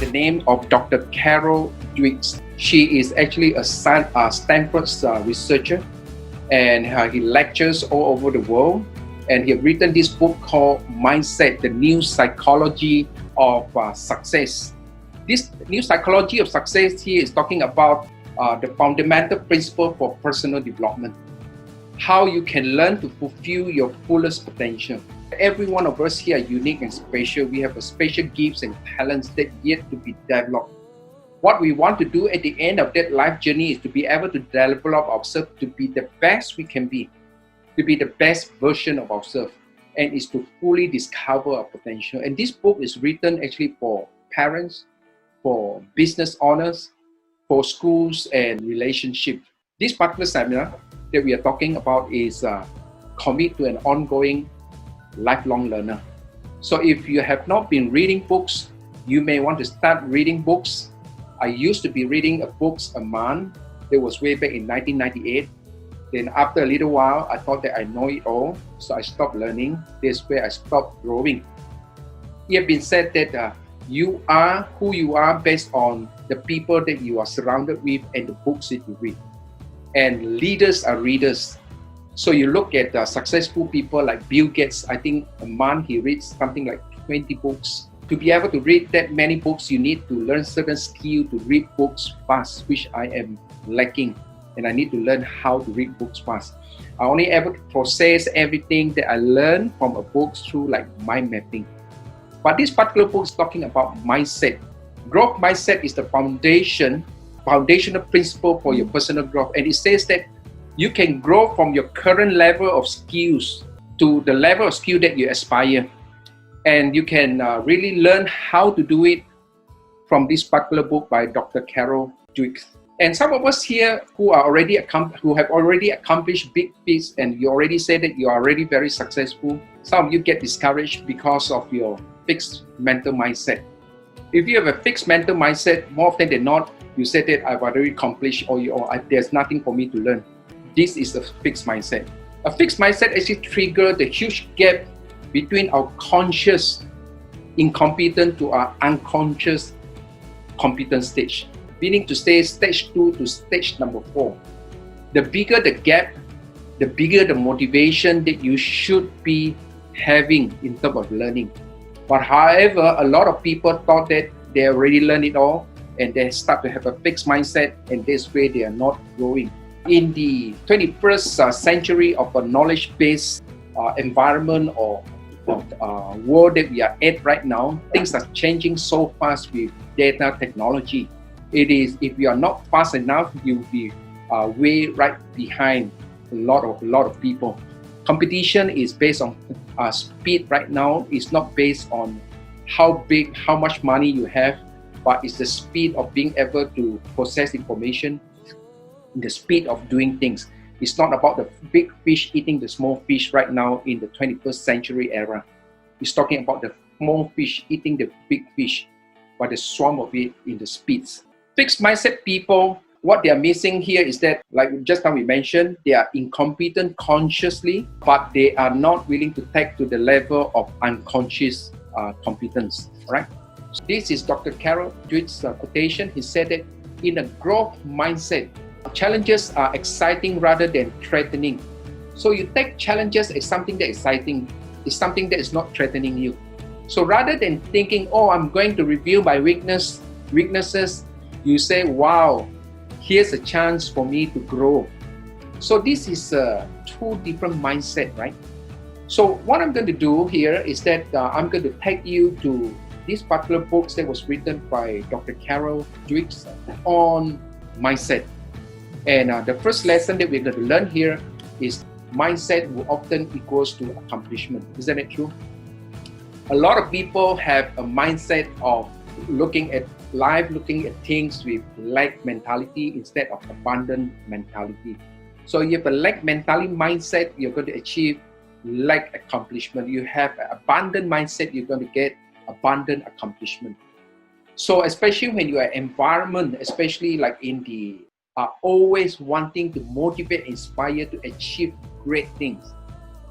the name of Dr. Carol Dweck. She is actually a Stanford researcher, and he lectures all over the world. And he has written this book called Mindset, the New Psychology of Success. This new psychology of success here is talking about the fundamental principle for personal development. How you can learn to fulfill your fullest potential. Every one of us here are unique and special. We have a special gifts and talents that yet to be developed. What we want to do at the end of that life journey is to be able to develop ourselves to be the best we can be, to be the best version of ourselves, and is to fully discover our potential. And this book is written actually for parents, for business owners, for schools and relationships. This particular seminar that we are talking about is commit to an ongoing lifelong learner. So if you have not been reading books, you may want to start reading books. I used to be reading books a month. That was way back in 1998. Then after a little while, I thought that I know it all, so I stopped learning. That's where I stopped growing. It has been said that you are who you are based on the people that you are surrounded with and the books that you read. And leaders are readers. So you look at successful people like Bill Gates. I think a month he reads something like 20 books. To be able to read that many books, you need to learn certain skill to read books fast, which I am lacking. And I need to learn how to read books fast. I only able to process everything that I learned from a book through like mind mapping. But this particular book is talking about mindset. Growth mindset is the foundational principle for your personal growth. And it says that you can grow from your current level of skills to the level of skill that you aspire. And you can really learn how to do it from this particular book by Dr. Carol Dweck. And some of us here who have already accomplished big feats, and you already said that you are already very successful. Some of you get discouraged because of your fixed mental mindset. If you have a fixed mental mindset, more often than not, you say that I've already accomplished or there's nothing for me to learn. This is a fixed mindset. A fixed mindset actually triggers the huge gap between our conscious incompetent to our unconscious competent stage. Meaning to say stage 2 to stage number 4. The bigger the gap, the bigger the motivation that you should be having in terms of learning. But however, a lot of people thought that they already learned it all and they start to have a fixed mindset, and this way they are not growing. In the 21st century of a knowledge-based environment or world that we are at right now, things are changing so fast with data technology. It is, if you are not fast enough, you'll be way right behind a lot of people. Competition is based on speed right now. It's not based on how much money you have, but it's the speed of being able to process information, the speed of doing things. It's not about the big fish eating the small fish right now in the 21st century era. It's talking about the small fish eating the big fish, but the swarm of it in the speeds. Fixed mindset people, what they are missing here is that, like just now we mentioned, they are incompetent consciously, but they are not willing to take to the level of unconscious competence, right? So this is Dr. Carol Dweck's quotation. He said that in a growth mindset, challenges are exciting rather than threatening. So you take challenges as something that is exciting, is something that is not threatening you. So rather than thinking, oh, I'm going to review my weaknesses, you say, wow, here's a chance for me to grow. So this is two different mindset, right? So what I'm going to do here is that I'm going to take you to this particular book that was written by Dr. Carol Dweck on mindset. And the first lesson that we're going to learn here is mindset will often equals to accomplishment. Isn't it true? A lot of people have a mindset of looking at life, looking at things with lack mentality instead of abundant mentality. So you have a lack mentality mindset, you're going to achieve lack accomplishment. You have an abundant mindset, you're going to get abundant accomplishment. So especially when you are environment, especially like in the are always wanting to motivate, inspire to achieve great things.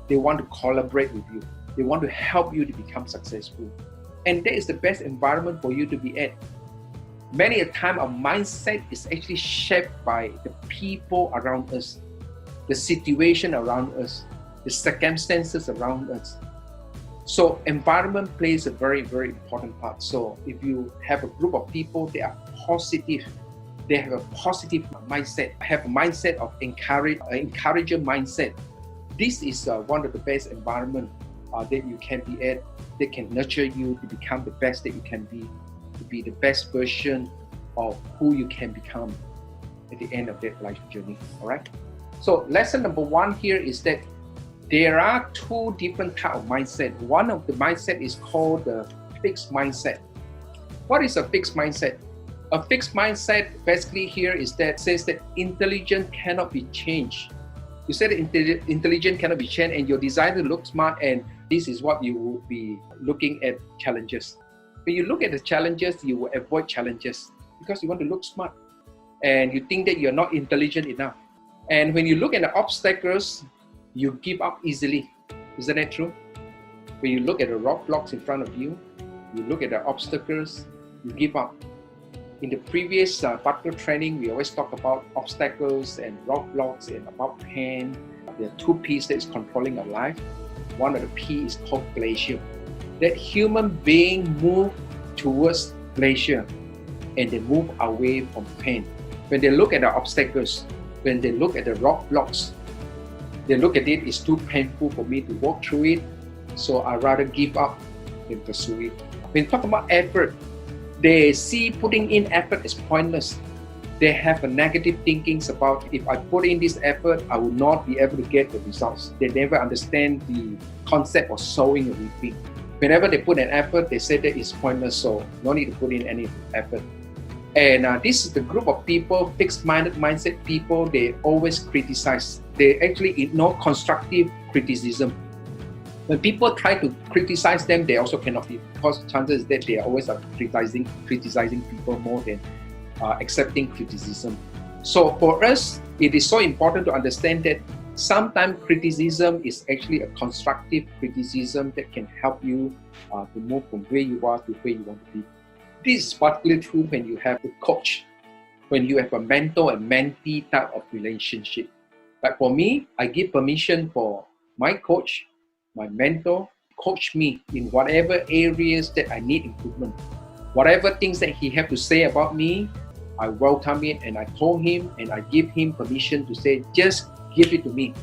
They want to collaborate with you. They want to help you to become successful. And that is the best environment for you to be at. Many a time our mindset is actually shaped by the people around us, the situation around us, the circumstances around us. So environment plays a very, very important part. So if you have a group of people, they are positive, they have a positive mindset, have a mindset of encourager mindset. This is one of the best environment that you can be at, that can nurture you to become the best that you can be, to be the best version of who you can become at the end of that life journey. All right. So lesson number one here is that there are two different types of mindset. One of the mindset is called the fixed mindset. What is a fixed mindset? A fixed mindset basically here is that says that intelligence cannot be changed. You said intelligence cannot be changed, and your desire to look smart, and this is what you will be looking at challenges. When you look at the challenges, you will avoid challenges because you want to look smart and you think that you're not intelligent enough. And when you look at the obstacles, you give up easily. Isn't that true? When you look at the roadblocks in front of you, you look at the obstacles, you give up. In the previous particular training, we always talk about obstacles and roadblocks and about pain. There are two P's that is controlling our life. One of the P is called pleasure. That human being move towards pleasure and they move away from pain. When they look at the obstacles, when they look at the roadblocks, they look at it, it's too painful for me to walk through it, so I'd rather give up than pursue it. When you talk about effort, they see putting in effort as pointless. They have a negative thinkings about if I put in this effort, I will not be able to get the results. They never understand the concept of sowing and reaping. Whenever they put an effort, they say that it's pointless, so no need to put in any effort. And this is the group of people, fixed-minded mindset people, they always criticize. They actually ignore constructive criticism. When people try to criticize them, they also cannot be, because chances is that they are always criticizing people more than accepting criticism. So for us, it is so important to understand that sometimes criticism is actually a constructive criticism that can help you to move from where you are to where you want to be. This is particularly true when you have a coach, when you have a mentor and mentee type of relationship. Like for me, I give permission for my coach, my mentor, coach me in whatever areas that I need improvement. Whatever things that he have to say about me, I welcome it and I told him and I give him permission to say, just give it to me.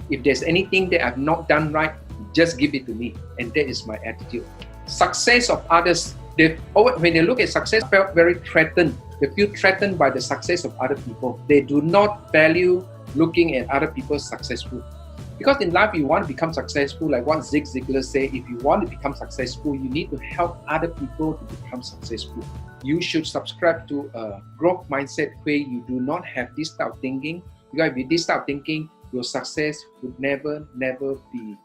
If there's anything that I've not done right, just give it to me. And that is my attitude. Success of others, when they look at success, they felt very threatened. They feel threatened by the success of other people. They do not value looking at other people successful. Because in life, you want to become successful, like what Zig Ziglar said, if you want to become successful, you need to help other people to become successful. You should subscribe to a growth mindset where you do not have this type of thinking. Because with this type of thinking, your success would never be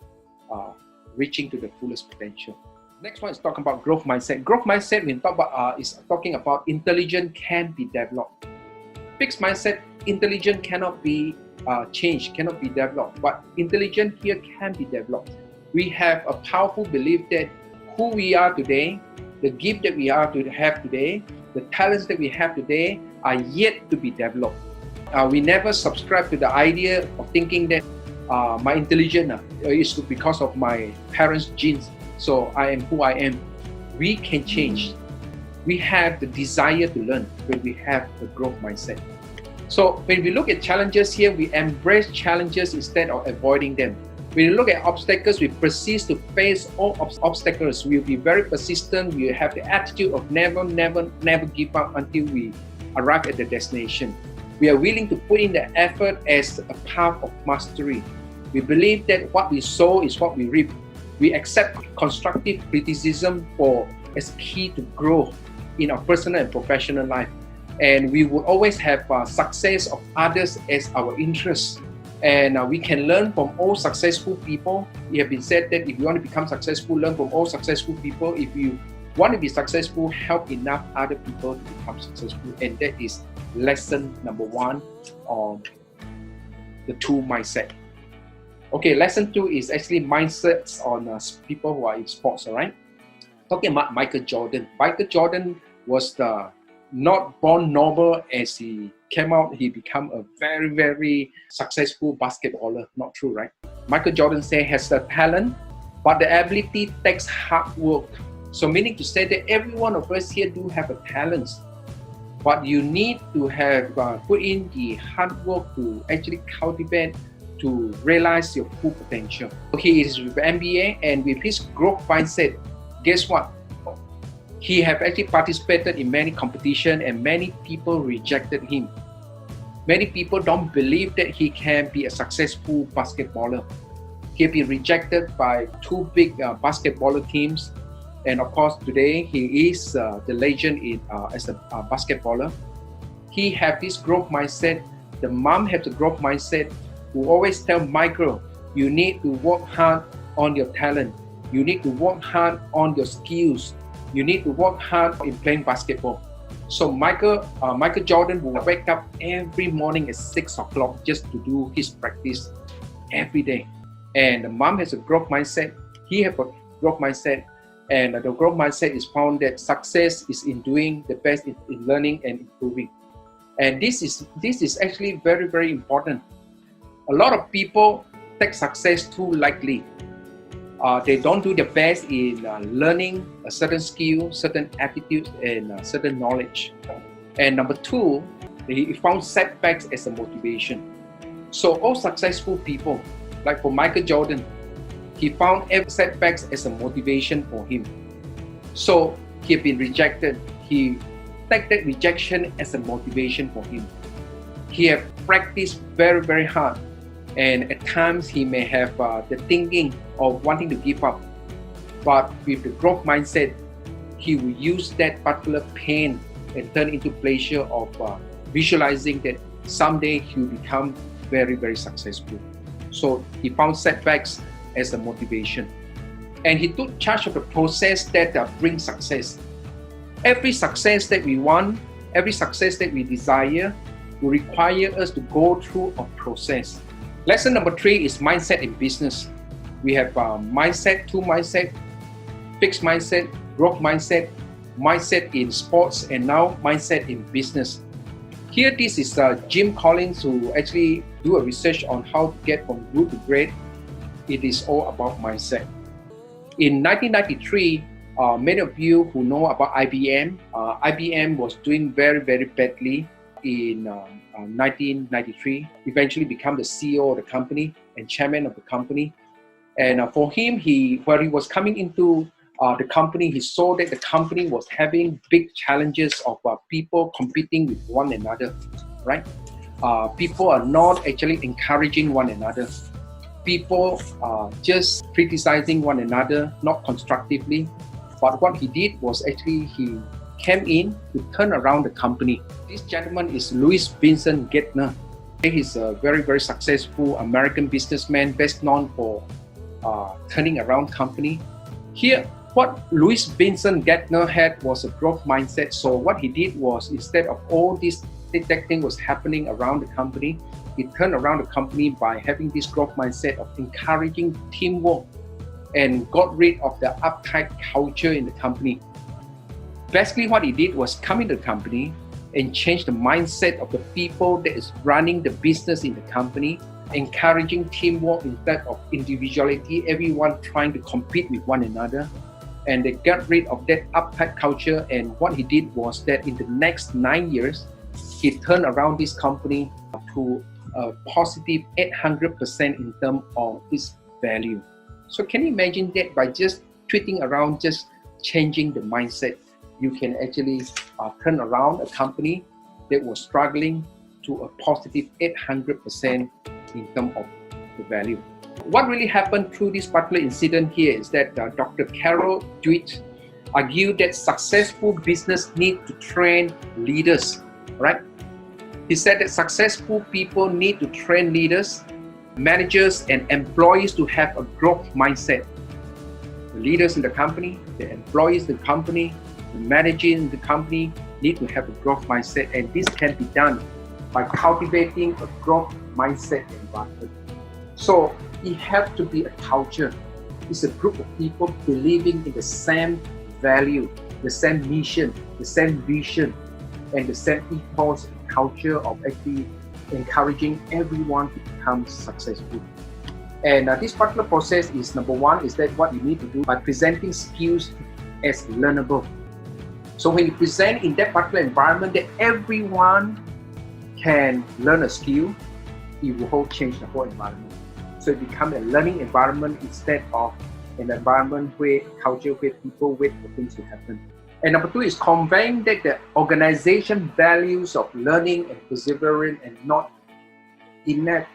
reaching to the fullest potential. Next one is talking about growth mindset. Growth mindset, when talk about, is talking about intelligence can be developed. Fixed mindset, intelligence cannot be changed, cannot be developed, but intelligence here can be developed. We have a powerful belief that who we are today, the gift that we are to have today, the talents that we have today are yet to be developed. We never subscribe to the idea of thinking that my intelligence is because of my parents' genes, so I am who I am. We can change. We have the desire to learn when we have the growth mindset. So when we look at challenges here, we embrace challenges instead of avoiding them. When you look at obstacles, we persist to face all obstacles. We'll be very persistent. We have the attitude of never give up until we arrive at the destination. We are willing to put in the effort as a path of mastery. We believe that what we sow is what we reap. We accept constructive criticism as key to grow in our personal and professional life. And we will always have success of others as our interest. And we can learn from all successful people. It has been said that if you want to become successful, learn from all successful people. If you want to be successful, help enough other people to become successful. And that is lesson number one on the two mindset. Okay, lesson two is actually mindsets on people who are in sports, all right? Talking about Michael Jordan. Michael Jordan was the not born normal as he came out, he become a very, very successful basketballer. Not true, right? Michael Jordan say has the talent, but the ability takes hard work. So meaning to say that every one of us here do have a talent, but you need to have put in the hard work to actually cultivate, to realize your full potential. He is with MBA, and with his growth mindset, guess what? He have actually participated in many competitions, and many people rejected him. Many people don't believe that he can be a successful basketballer. He has been rejected by two big basketballer teams, and of course today he is the legend as a basketballer. He have this growth mindset. The mom has the growth mindset, who always tell Michael, you need to work hard on your talent. You need to work hard on your skills. You need to work hard in playing basketball. So Michael Jordan will wake up every morning at 6 o'clock just to do his practice every day. And the mom has a growth mindset. He has a growth mindset. And the growth mindset is found that success is in doing the best, in learning and improving. And this is actually very, very important. A lot of people take success too lightly. They don't do their best in learning a certain skill, certain aptitudes, and certain knowledge. And number two, he found setbacks as a motivation. So all successful people, like for Michael Jordan, he found every setbacks as a motivation for him. So he had been rejected. He took that rejection as a motivation for him. He had practiced very, very hard. And at times he may have the thinking of wanting to give up. But with the growth mindset, he will use that particular pain and turn into pleasure of visualizing that someday he will become very, very successful. So he found setbacks as a motivation. And he took charge of the process that brings success. Every success that we want, every success that we desire will require us to go through a process. Lesson number 3 is mindset in business. We have mindset, fixed mindset, growth mindset, mindset in sports, and now mindset in business. Here, this is Jim Collins, who actually do a research on how to get from good to great. It is all about mindset. In 1993, many of you who know about IBM, IBM was doing very, very badly in 1993, eventually become the CEO of the company and chairman of the company. And for him, when he was coming into the company, he saw that the company was having big challenges of people competing with one another, right? People are not actually encouraging one another. People are just criticizing one another, not constructively. But what he did was actually he came in to turn around the company. This gentleman is Louis Vincent Gaitner. He's a very, very successful American businessman, best known for turning around company. Here, what Louis Vincent Gaitner had was a growth mindset. So what he did was, instead of all this thing was happening around the company, he turned around the company by having this growth mindset of encouraging teamwork and got rid of the uptight culture in the company. Basically, what he did was come into the company and change the mindset of the people that is running the business in the company, encouraging teamwork instead of individuality, everyone trying to compete with one another. And they got rid of that uptight culture. And what he did was that in the next 9 years, he turned around this company to a positive 800% in terms of its value. So can you imagine that by just tweeting around, just changing the mindset, you can actually turn around a company that was struggling to a positive 800% in terms of the value. What really happened through this particular incident here is that Dr. Carol Dweck argued that successful business need to train leaders, right? He said that successful people need to train leaders, managers, and employees to have a growth mindset. The leaders in the company, the employees in the company, the managers in the company need to have a growth mindset, and this can be done by cultivating a growth mindset environment. So it has to be a culture. It's a group of people believing in the same value, the same mission, the same vision, and the same ethos and culture of actually encouraging everyone to become successful. And this particular process is, number one, is that what you need to do by presenting skills as learnable. So when you present in that particular environment that everyone can learn a skill, it will change the whole environment. So it becomes a learning environment instead of an environment where culture, where people wait for things to happen. And number two is conveying that the organization values of learning and perseverance and not innate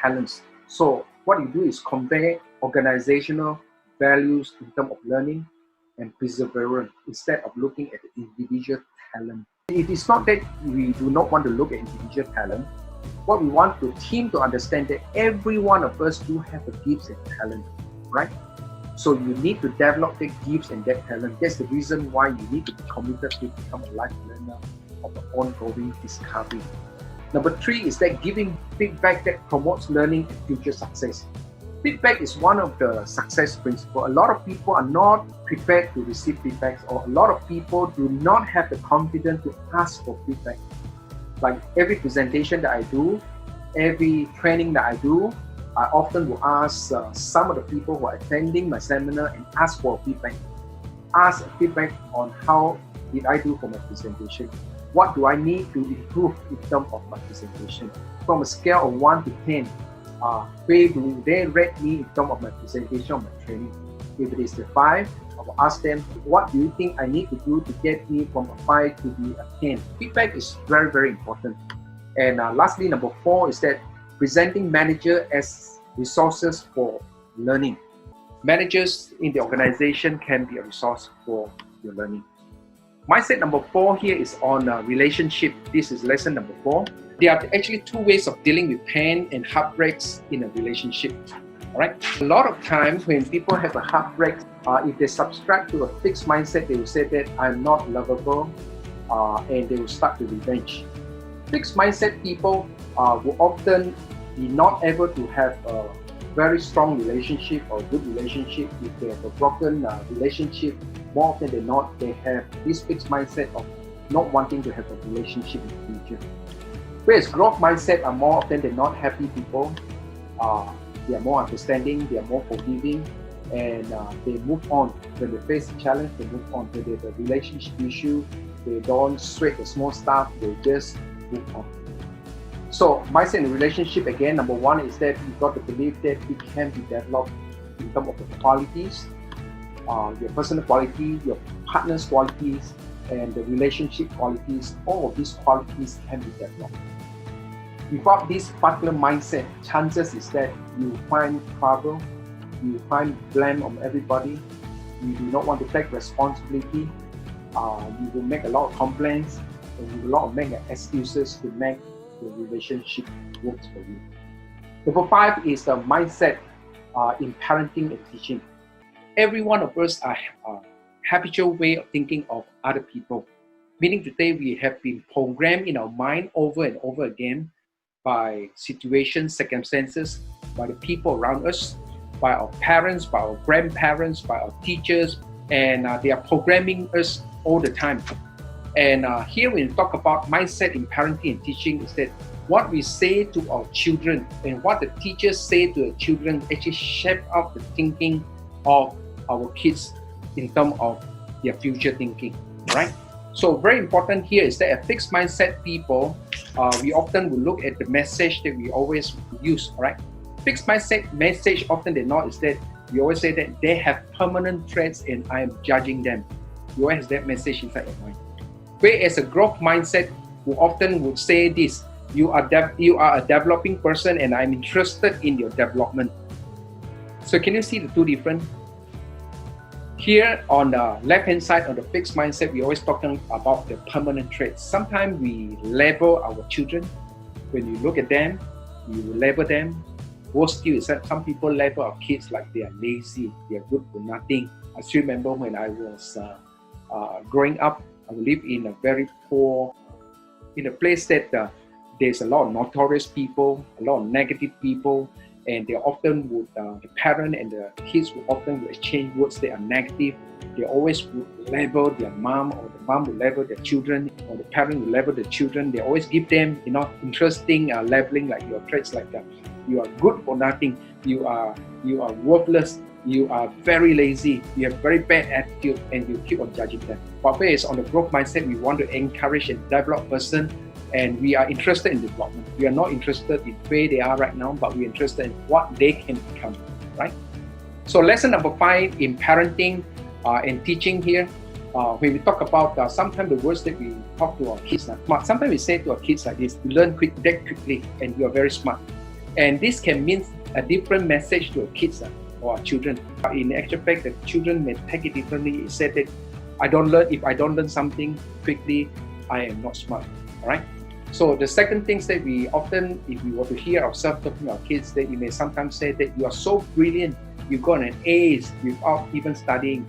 talents. So what you do is convey organizational values in terms of learning and perseverance instead of looking at the individual talent. It is not that we do not want to look at individual talent. What we want the team to understand that every one of us do have a gifts and talent, right? So you need to develop the gifts and that talent. That's the reason why you need to be committed to become a life learner of the ongoing discovery. Number three is that giving feedback that promotes learning and future success. Feedback is one of the success principles. A lot of people are not prepared to receive feedback, or a lot of people do not have the confidence to ask for feedback. Like every presentation that I do, every training that I do, I often will ask some of the people who are attending my seminar and ask for feedback. Ask feedback on how did I do for my presentation. What do I need to improve in terms of my presentation? From a scale of 1 to 10, where do they rate me in terms of my presentation or my training? If it is a 5, I will ask them, what do you think I need to do to get me from a 5 to be a 10? Feedback is very, very important. And lastly, number 4 is that presenting manager as resources for learning. Managers in the organization can be a resource for your learning. Mindset number 4 here is on relationship. This is lesson number 4. There are actually 2 ways of dealing with pain and heartbreaks in a relationship. All right. A lot of times when people have a heartbreak, if they subscribe to a fixed mindset, they will say that I'm not lovable, and they will start to revenge. Fixed mindset people will often be not able to have a very strong relationship or good relationship. If they have a broken relationship, more often than not, they have this fixed mindset of not wanting to have a relationship in the future. Whereas growth mindset are more often than not happy people. They are more understanding, they are more forgiving, and they move on. When they face a challenge, they move on. When they have a relationship issue, they don't sweat the small stuff, they just move on. So mindset in a relationship, again, number 1 is that you've got to believe that it can be developed in terms of the qualities, your personal quality, your partner's qualities, and the relationship qualities. All of these qualities can be developed. Without this particular mindset, chances is that you find trouble, you find blame on everybody, you do not want to take responsibility, you will make a lot of complaints, and you will not make excuses to make the relationship works for you. Number 5 is the mindset in parenting and teaching. Every one of us are habitual way of thinking of other people. Meaning today we have been programmed in our mind over and over again by situations, circumstances, by the people around us, by our parents, by our grandparents, by our teachers, and they are programming us all the time. And here when we talk about mindset in parenting and teaching is that what we say to our children and what the teachers say to the children actually shape up the thinking of our kids in terms of their future thinking, right? So very important here is that a fixed mindset people, we often will look at the message that we always use, right? Fixed mindset message often than not is that we always say that they have permanent traits and I am judging them. You always have that message inside your mind. Whereas a growth mindset who often would say this, you are a developing person and I'm interested in your development. So can you see the 2 different? Here on the left-hand side of the fixed mindset, we're always talking about the permanent traits. Sometimes we label our children. When you look at them, you label them. Worst still is that some people label our kids like they are lazy, they are good for nothing. I still remember when I was growing up, I lived in a very poor, in a place that there's a lot of notorious people, a lot of negative people, and they often would, the parent and the kids will often exchange words that are negative. They always would label their mom, or the mom will label their children, or the parent will label the children. They always give them, interesting labeling, like your traits, like you are good for nothing, you are worthless, you are very lazy, you have very bad attitude, and you keep on judging them. But based on the growth mindset, we want to encourage and develop person, and we are interested in development. We are not interested in where they are right now, but we're interested in what they can become, right? So lesson number 5 in parenting and teaching here, when we talk about sometimes the words that we talk to our kids, sometimes we say to our kids like this: you learn that quickly and you are very smart. And this can mean a different message to our kids or our children. But in actual fact, the children may take it differently. It said that if I don't learn something quickly, I am not smart. All right. So the second things that we often, if we were to hear ourselves talking to our kids, that you may sometimes say that you are so brilliant, you got an A's without even studying.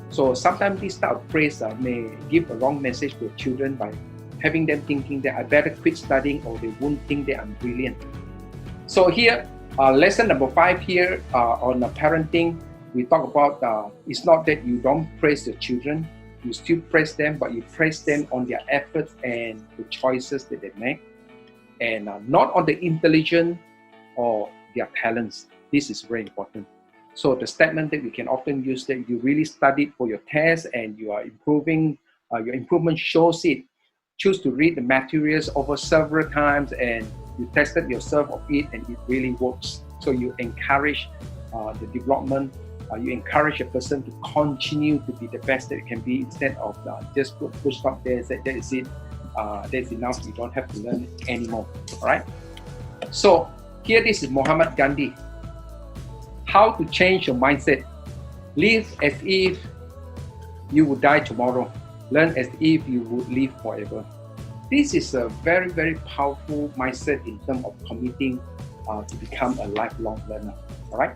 So sometimes this type of phrase may give a wrong message to children by having them thinking that I better quit studying, or they won't think that I'm brilliant. So here, lesson number 5 here on parenting, we talk about it's not that you don't praise the children, you still praise them, but you praise them on their efforts and the choices that they make, and not on the intelligence or their talents. This is very important. So the statement that we can often use, that you really studied for your test and you are improving, your improvement shows it. Choose to read the materials over several times, and you tested yourself of it, and it really works. So you encourage the development. You encourage a person to continue to be the best that it can be, instead of just put full stop there and say that is it, that's enough, you don't have to learn anymore. All right. So here, this is Muhammad Gandhi. How to change your mindset: live as if you would die tomorrow. Learn as if you would live forever. This is a very, very powerful mindset in terms of committing to become a lifelong learner. All right.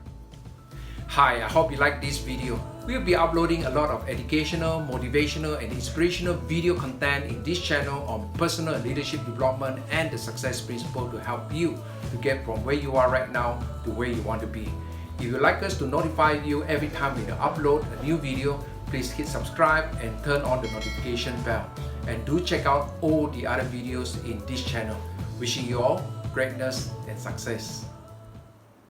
Hi, I hope you like this video. We'll be uploading a lot of educational, motivational, and inspirational video content in this channel on personal and leadership development and the success principle to help you to get from where you are right now to where you want to be. If you'd like us to notify you every time we upload a new video, please hit subscribe and turn on the notification bell. And do check out all the other videos in this channel. Wishing you all greatness and success.